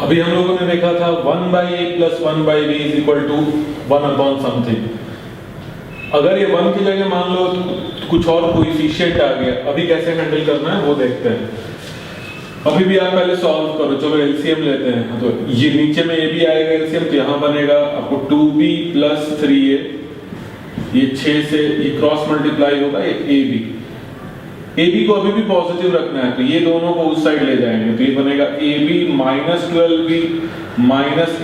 अभी हम लोगों ने देखा था 1/a + 1/b = 1 / समथिंग। अगर ये 1 की जगह मान लो कुछ और कोएफिशिएंट आ गया, अभी कैसे हैंडल करना है वो देखते हैं। अभी भी आप पहले सॉल्व करो, चलो एलसीएम लेते हैं। तो ये नीचे में ये भी आएगा एलसीएम, तो यहाँ बनेगा आपको 2b + 3a, ये 6 से ये क्रॉस मल्टीप्लाई होगा ये ab को अभी भी पॉजिटिव रखना है, तो ये दोनों को उस साइड ले जाएंगे, तो ये बनेगा ab - 12b -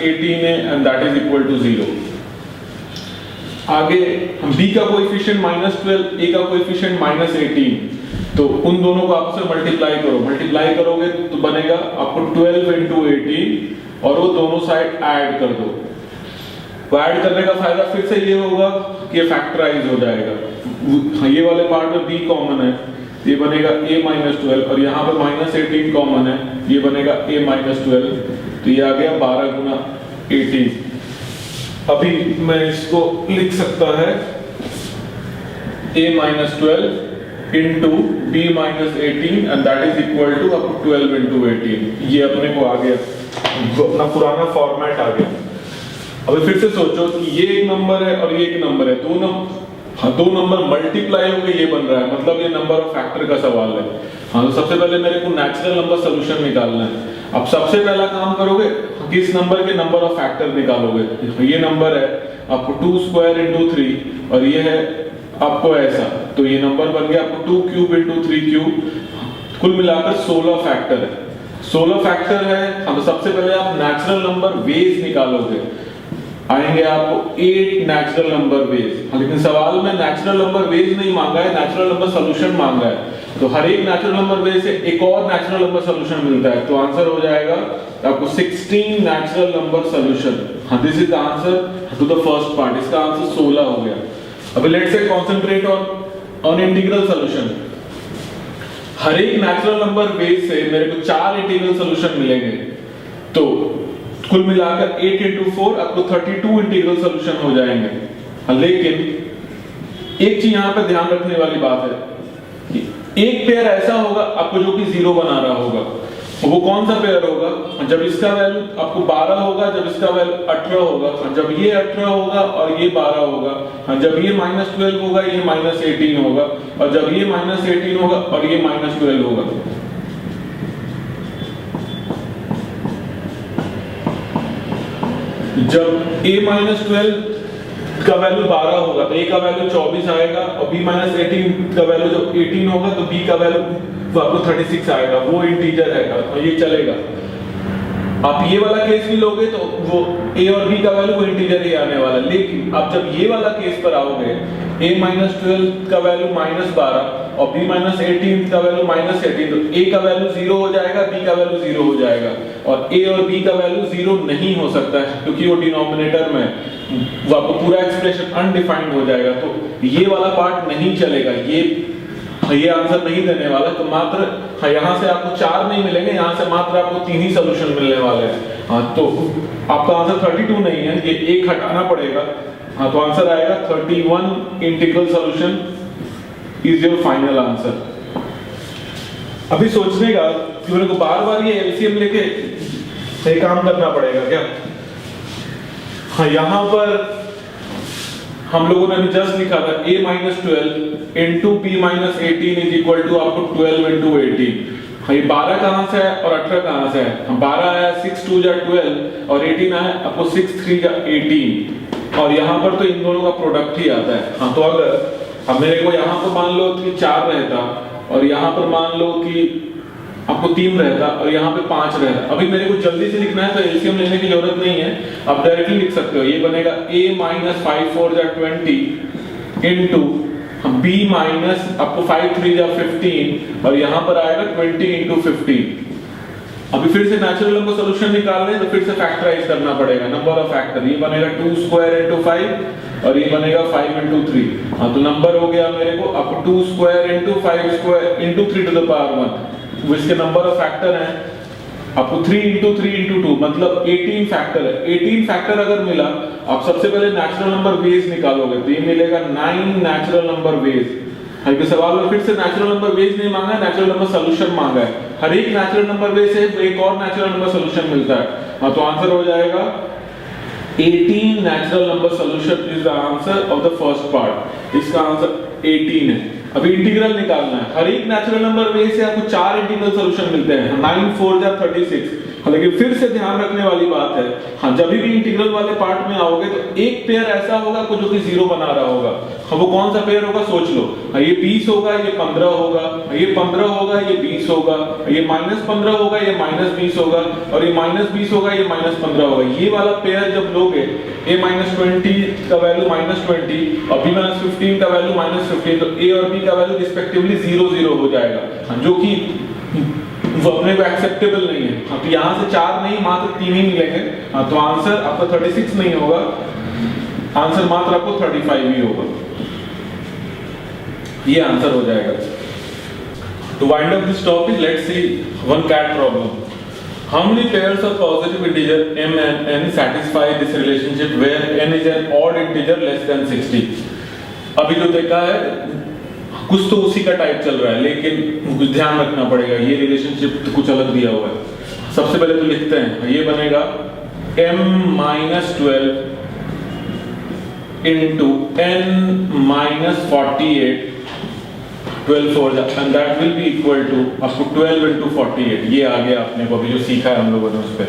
18a and that is equal to 0। आगे हम b का कोएफिशिएंट -12, a का कोएफिशिएंट -18, तो उन दोनों को आपस में मल्टीप्लाई करोगे तो बनेगा आपको 12 × 18 और वो दोनों साइड ऐड कर दो। तो ऐड करने का फायदा फिर से ये होगा कि ये फैक्टराइज हो जाएगा। ये वाले पार्ट में b कॉमन है, ये बनेगा a - 12 और यहाँ पर -18 कॉमन है, ये बनेगा a - 12, तो ये आ गया 12 × 18। अभी मैं इसको लिख सकता है a - 12 into b - 18 and that is equal to up to 12 into 18। ये अपने को आ गया, अपना पुराना फॉर्मेट आ गया। अभी फिर से सोचो कि ये एक नंबर है और ये एक नंबर है, दो नंबर मल्टीप्लाई होके ये बन रहा है, मतलब ये नंबर ऑफ फैक्टर का सवाल है। हाँ, तो सबसे पहले मेरे को नेचुरल नंबर सॉल्यूशन निकालना है। अब सबसे पहला काम करोगे, किस नंबर के नंबर ऑफ फैक्टर निकालोगे। तो ये नंबर है आपको 2² × 3 और ये है आपको ऐसा, तो ये नंबर बन गया आपको 2³ × 3³। कुल मिलाकर 16 फैक्टर है। 16 फैक्टर है। अब सबसे पहले आप नेचुरल नंबर बेस निकालोगे, आएंगे आपको 8 नेचुरल नंबर बेस। लेकिन सवाल में नेचुरल नंबर बेस नहीं मांगा है, नेचुरल नंबर सॉल्यूशन मांगा है। तो हर एक नेचुरल नंबर बेस से एक और नेचुरल नंबर सॉल्यूशन मिलता है, तो आंसर हो जाएगा आपको 16 नेचुरल नंबर सॉल्यूशन। हाँ, this is the answer to the first part. इसका आंसर 16 हो गया। अभी let's say concentrate on integral solution. हर एक नेचुरल नंबर बेस से मेरे को 4 इंटीग्रल सॉल्यूशन मिलेंगे, तो कुल मिलाकर 8 × 4 आपको 32 इंटीग्रल सॉल्यूशन हो जाएंगे। लेकिन एक चीज यहाँ पे ध्यान रखने वाली बात है कि एक पेयर ऐसा होगा आपको जो कि 0 बना रहा होगा। वो कौन सा पेयर होगा? जब इसका वैल्यू आपको 12 होगा, जब इसका वैल्यू 18 होगा, जब ये 18 होगा और ये 12 होगा, जब ये -12 होगा, ये -18 होगा, और जब ये -18 होगा और ये -12 होगा। जब a - 12 का वैल्यू 12 होगा तो a का वैल्यू 24 आएगा, और b - 18 का वैल्यू जब 18 होगा तो b का वैल्यू आपको 36 आएगा। वो इंटीजर है और ये चलेगा। आप ये वाला केस भी लोगे तो वो a और b का वैल्यू वो इंटीजर ही आने वाला। लेकिन आप जब ये वाला केस पर आओगे, a - 12 का वैल्यू -12 और b - 18 का वैल्यू -18, तो a का वैल्यू 0 हो जाएगा, b का वैल्यू 0 हो जाएगा, और a और b का वैल्यू 0 नहीं हो सकता है क्योंकि वो डिनोमिनेटर में वो आपको पूरा एक्सप्रेशन अनडिफाइंड हो जाएगा। तो ये वाला पार्ट नहीं चलेगा, ये आंसर नहीं देने वाला। तो मात्र यहाँ से आपको 4 नहीं मिलेंगे, यहाँ से मात्र आपको 3 ही सॉल्यूशन मिलने वाले हैं। हाँ, तो आपका आंसर 32 नहीं है, ये एक हटाना पड़ेगा। हाँ, तो आंसर आएगा 31 integral solution is your final answer. अभी सोचने का कि मेरे को बार-बार ये एलसीएम लेके सही काम करना पड़ेगा क्या? हाँ, यहाँ पर हम लोगों ने अभी जस्ट लिखा था a - 12 into b - 18 is equal to आपको 12 into 18। हाँ, ये 12 कहाँ से है और 18 कहाँ से है? हम 12 आया 6 2 जा 12 और 18 आया आपको 6 3 जा 18, और यहाँ पर तो इन दोनों का प्रोडक्ट ही आता है। हाँ, तो अगर अब मेरे को यहाँ पर मान लो कि 4 रहता और यहाँ पर मान लो कि आपको 3 रहता और यहाँ पे 5 रहता। अभी मेरे को जल्दी से लिखना है तो एलसीएम लेने की जरूरत नहीं है, आप डायरेक्टली लिख सकते हो। ये बनेगा a - 5 4 जा 20 into b - आपको 5 3 जा 15, और यहाँ पर आएगा 20 into 15। अभी फिर से नेचुरल नंबर सॉल्यूशन निकालने तो फिर से फैक्टराइज करना पड़ेगा नंबर ऑफ फैक्टर। ये बनेगा 2² into 5 और ये बनेगा 5 into 3। हाँ, तो नंबर हो गया मेरे को आपको 2² into 5² into 3 to the power 1। वो इसके नंबर ऑफ फैक्टर हैं आपको 3 into 3 into 2, मतलब 18 फैक्टर है। 18 फैक्टर अगर मिला, आप सबसे पहले नेचुरल नंबर बेस निकालोगे तो ये मिलेगा 9 नेचुरल नंबर बेस। हर सवाल में फिर से नेचुरल नंबर बेस नहीं मांगा है, नेचुरल नंबर सॉल्यूशन मांगा है। हर एक नेचुरल नंबर बेस से एक और नेचुरल नंबर सॉल्यूशन मिलता है। हाँ तो आंसर हो जाएगा 18 natural number solution is the answer of the first part. इसका आंसर 18 है। अभी इंटीग्रल निकालना है। हर एक नेचुरल नंबर में से आपको 4 इंटीग्रल सॉल्यूशन मिलते हैं, 9 4 जा 36। लेकिन फिर से ध्यान रखने वाली बात है, हाँ जब भी इंटीग्रल वाले पार्ट में आओगे तो एक पेयर ऐसा होगा जो कि 0 बना रहा होगा। हाँ वो कौन सा पेयर होगा सोच लो। हाँ ये 20 होगा, ये 15 होगा, ये 15 होगा, ये 20 होगा, ये -15 होगा, ये -20 होगा, और ये -20 होगा, ये -15 होगा। ये वाला पेयर जब लोगे a -20 का वैल्यू -20 और b -15 का वैल्यू -15, तो a और b का वैल्यू रिस्पेक्टिवली 0 0 हो जाएगा। हाँ, जो कि वो अपने को एक्सेप्टेबल नहीं है। हाँ, तो यहाँ से 4 नहीं मात्र 3 ही मिलेंगे। हाँ, तो आंसर आपका 36 नहीं होगा, आंसर मात्र आपको 35 ही होगा। ये आंसर हो जाएगा। To wind up this topic, let's see one CAT problem. How many pairs of positive integer m and n satisfy this relationship where n is an odd integer less than 60? अभी जो देखा है कुछ तो उसी का टाइप चल रहा है, लेकिन कुछ ध्यान रखना पड़ेगा। ये रिलेशनशिप तो कुछ अलग दिया हुआ है। सबसे पहले तो लिखते हैं, ये बनेगा m-12 into n-48 12 4 and that will be equal to आपको 12 into 48। ये आ गया अपने को अभी जो सीखा है हम लोगों ने उस पर।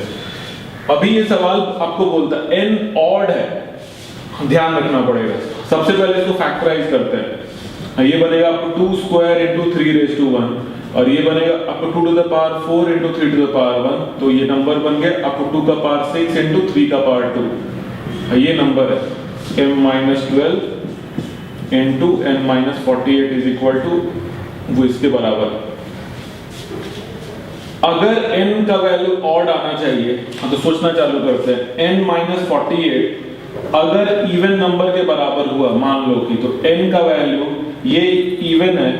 अभी ये सवाल आपको बोलता है n ऑड है, ध्यान रखना पड़ेगा। सबसे पहले इसको फैक्टराइज करते हैं। ये बनेगा आपको 2 स्क्वायर into 3 raised to 1 और ये बनेगा आपको 2 to the power 4 into 3 to the power 1। तो ये नंबर बन गया आपको 2 का पावर 6 into 3 का पावर 2। ये नंबर है m-12 into n-48 is equal to वो इसके बराबर। अगर n का वैल्यू ऑड आना चाहिए, तो सोचना चालू करते हैं। n-48 अगर इवन नंबर के बराबर हुआ मान लो कि, तो n का वैल्यू ये इवन है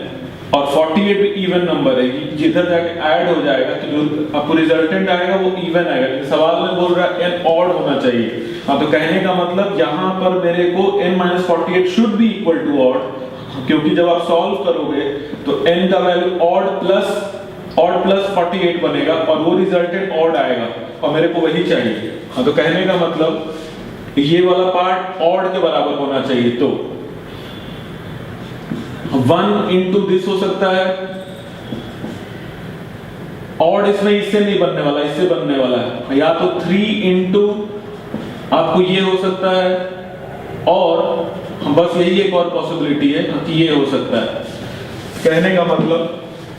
और 48 भी इवन नंबर है, जिधर जाके ऐड हो जाएगा तो जो आपको रिजल्टेंट आएगा वो इवन आएगा। लेकिन सवाल में बोल रहा है n ऑड होना चाहिए। हाँ, तो कहने का मतलब यहाँ पर मेरे को n-48 should be equal to odd, क्योंकि जब आप सॉल्व करोगे तो n का वैल्यू ऑड प्लस 48 बनेगा और वो रिजल्टेंट ऑड आएगा और मेरे को वही चाहिए। हाँ, तो कहने का मतलब ये वाला पार्ट ऑड के बराबर होना चाहिए। तो 1 into दिस हो सकता है, ऑड इसमें इससे नहीं बनने वाला, इससे बनने वाला है। या तो 3 into आपको ये हो सकता है, और बस यही एक और पॉसिबिलिटी है कि ये हो सकता है। कहने का मतलब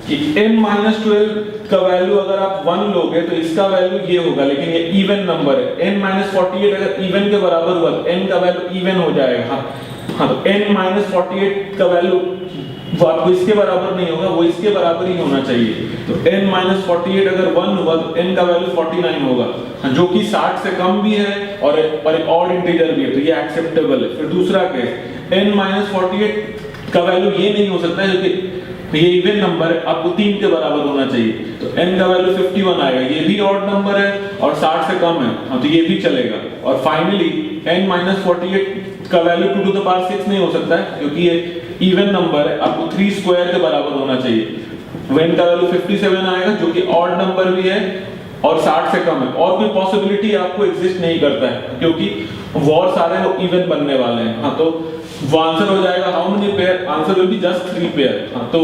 कि n-12 का वैल्यू अगर आप 1 लोगे तो इसका वैल्यू ये होगा, लेकिन ये इवन नंबर है। n-48 अगर इवन के बराबर हुआ तो n का वैल्यू इवन हो जाएगा। हाँ, तो n-48 का वैल्यू वो आपको इसके बराबर नहीं होगा, वो इसके बराबर ही होना चाहिए। तो n-48 अगर 1 हुआ तो n का वैल्यू 49 होगा, जो कि 60 से कम भी है और एक ऑड इंटीजर भी है, तो ये एक्सेप्टेबल है। फिर दूसरा केस n-48 का वैल्यू ये नहीं हो सकता है, क्योंकि ये इवन नंबर है, आपको 3 के बराबर होना चाहिए। तो n का वैल्यू 51 आएगा, ये भी ऑड नंबर है और 60 से कम है। हाँ, तो ये भी चलेगा। और फाइनली n-48 का वैल्यू 2 to the power 6 नहीं हो सकता है, क्योंकि ये इवन नंबर है, आपको 3 स्क्वायर के बराबर होना चाहिए। n का वैल्यू 57 आएगा, जो कि ऑड नंबर भी है और 60 से कम है। और कोई पॉसिबिलिटी आपको एग्जिस्ट नहीं करता है, क्योंकि वो और सारे वो इवन बनने वाले हैं। हाँ, तो वो आंसर हो जाएगा how many pair, answer will be just 3 pair. हाँ, तो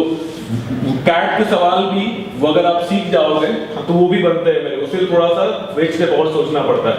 कैट के सवाल भी वो अगर आप सीख जाओगे तो वो भी बनते हैं मेरे को, फिर थोड़ा सा वेट स्टेप और सोचना पड़ता है।